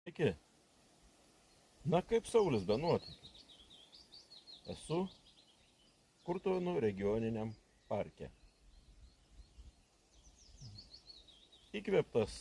Sveiki. Na kaip Saulis be nuotykių. Esu Kurtuvėnų regioniniam parke. Įkvėptas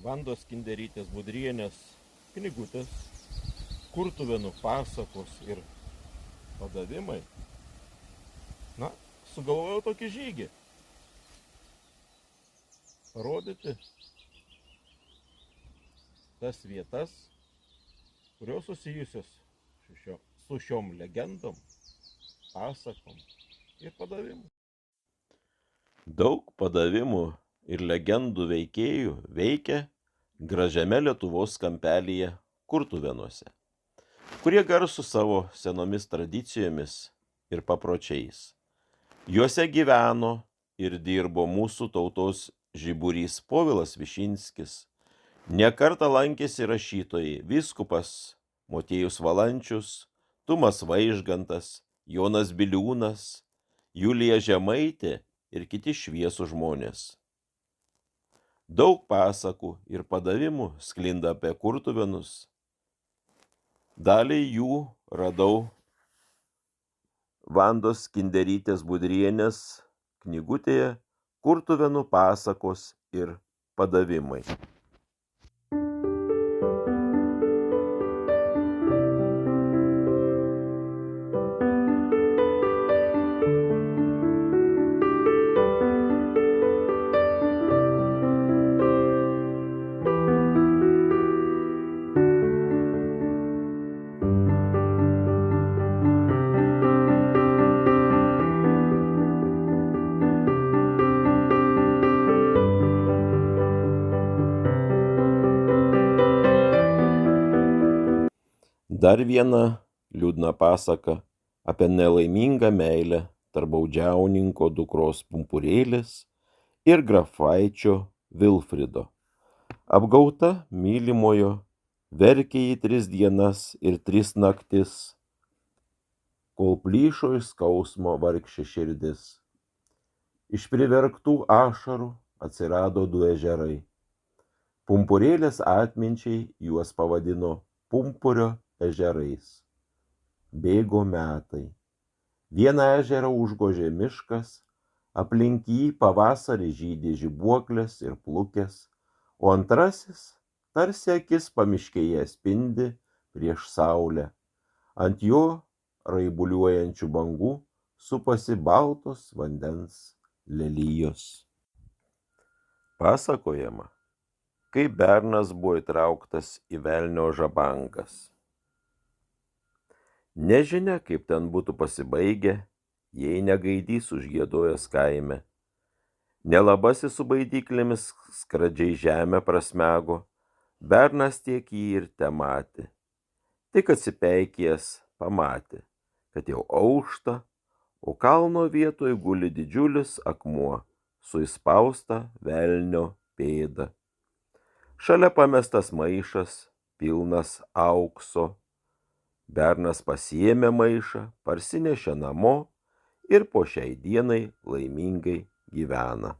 Vandos Kinderytės Budrienės knygutės Kurtuvėnų pasakos ir padavimai. Sugalvojau tokį žygį. Parodyti tas vietas, kurios susijusios su šiom legendom, pasakom ir padavimu. Daug padavimų ir legendų veikėjų veikia gražiame Lietuvos kampelyje Kurtuvėnuose, kurie garsūs savo senomis tradicijomis ir papročiais. Juose gyveno ir dirbo mūsų tautos žiburys Povilas Višinskis. Ne kartą lankėsi rašytojai vyskupas Motiejus Valančius, Tumas Vaižgantas, Jonas Biliūnas, Julija Žemaitė ir kiti šviesų žmonės. Daug pasakų ir padavimų sklinda apie Kurtuvėnus. Dalį jų radau Vandos Kinderytės Budrienės knygutėje Kurtuvėnų pasakos ir padavimai. Dar viena liūdna pasaka apie nelaimingą meilę tarp baudžiauninko dukros Pumpurėlės ir grafaičio Vilfrido. Apgauta mylimojo, verkė jį 3 dienas ir 3 naktis, kol plyšo iš skausmo vargšė širdis. Iš priverktų ašarų atsirado 2 ežerai. Pumpurėlės atminčiai juos pavadino Pumpurio ežerais. Bėgo metai. Vieną ežerą užgožė miškas, aplink jį pavasarį žydė žibuoklės ir plukės, o antrasis tarsi akis pamiškėje spindi prieš saulę. Ant jo raibuliuojančių bangų supasi baltos vandens lelijos. Pasakojama, kaip bernas buvo įtrauktas į velnio žabangas. Nežinia, kaip ten būtų pasibaigę, jei negaidys užgiedojęs kaime. Nelabasis su baidyklėmis skradžiai žemę prasmego, bernas tiek jį ir tematė. Tik atsipeikėjęs pamatė, kad jau aušta, o kalno vietoj guli didžiulis akmuo su įspausta velnio pėda. Šalia pamestas maišas, pilnas aukso. Bernas pasiėmė maišą, parsinešė namo ir po šiai dienai laimingai gyvena.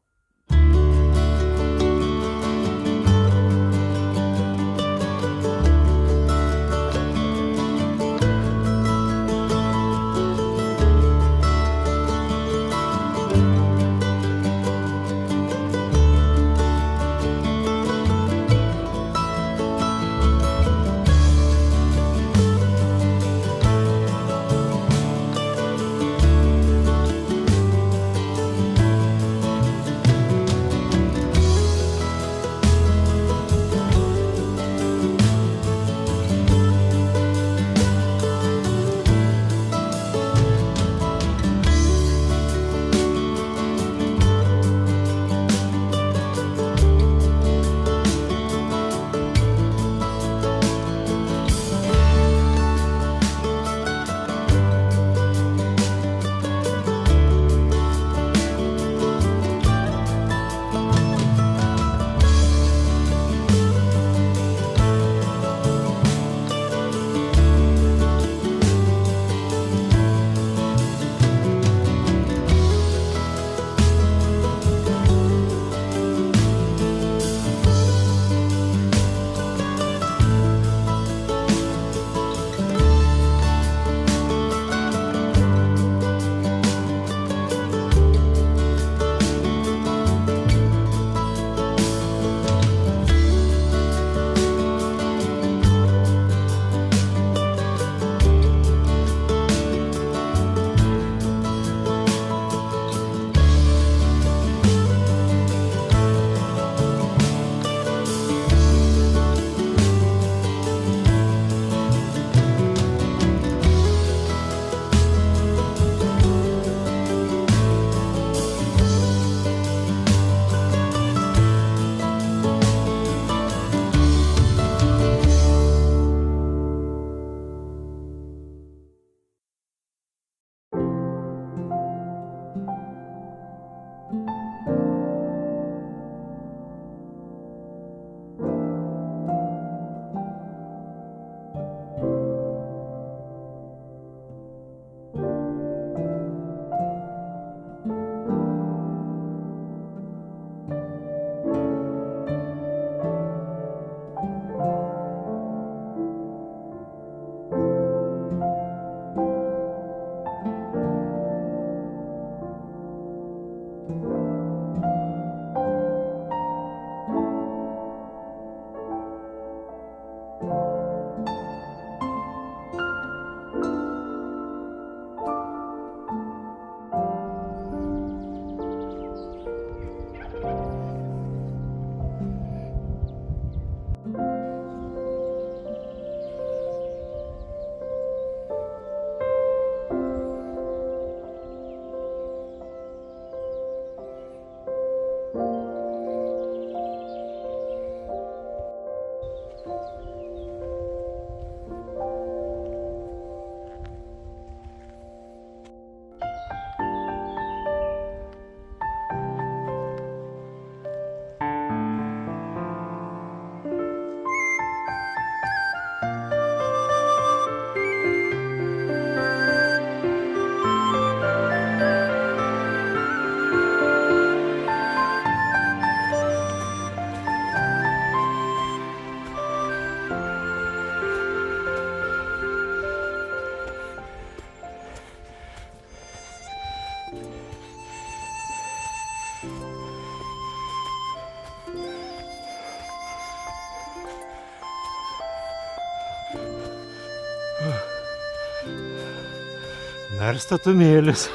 Perstatumėlis.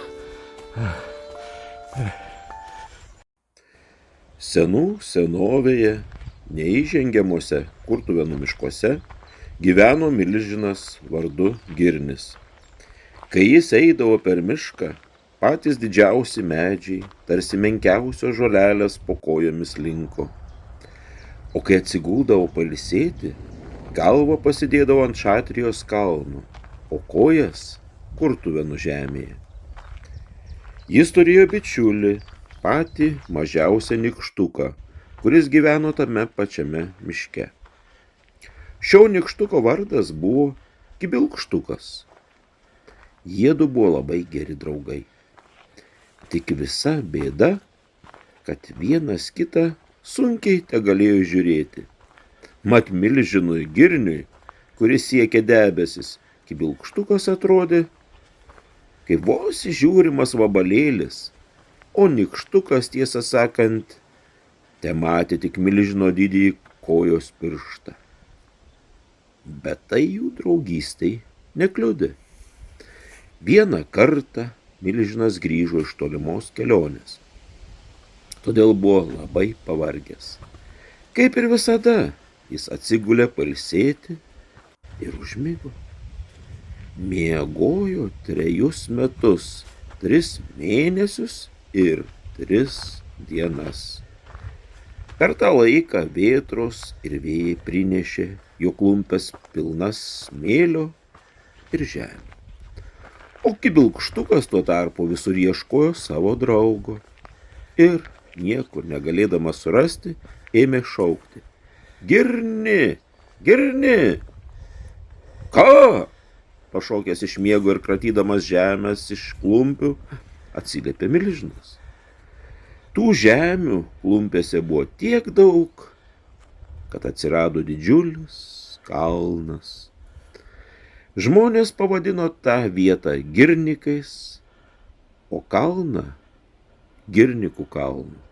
Senų senovėje, neįžengiamuose Kurtuvėnų miškuose, gyveno milžinas vardu Girnis. Kai jis eidavo per mišką, patys didžiausi medžiai, tarsi menkiausios žolelės po kojomis linko. O kai atsiguldavo pailsėti, galvą pasidėdavo ant Šatrijos kalno, o kojas Kurtuvėnų žemėje. Jis turėjo bičiulį, patį mažiausią nykštuką, kuris gyveno tame pačiame miške. Šio nykštuko vardas buvo Kibilkštukas. Jiedu buvo labai geri draugai. Tik visa bėda, kad vienas kitą sunkiai tegalėjo žiūrėti. Mat milžinui Girniui, kuris siekė debesis, Kibilkštukas atrodė kaip vos žiūrimas vabalėlis, o nykštukas, tiesą sakant, tematė tik milžino didįjį kojos pirštą. Bet tai jų draugystei nekliudė. Vieną kartą milžinas grįžo iš tolimos kelionės, todėl buvo labai pavargęs. Kaip ir visada, jis atsigulė pailsėti ir užmigo. Miegojo 3 metus, 3 mėnesius ir 3 dienas. Per tą laiką vėtros ir vėjai prinešė jo klumpes pilnas smėlio ir žemė. O Kibilkštukas tuo tarpu visur ieškojo savo draugo ir, niekur negalėdamas surasti, ėmė šaukti: Girni, Girni! Ką? Pašokęs iš miego ir kratydamas žemės iš klumpių, atsiliepė milžinas. Tų žemių klumpėse buvo tiek daug, kad atsirado didžiulis kalnas. Žmonės pavadino tą vietą Girnikais, o kalną Girnikų kalnu.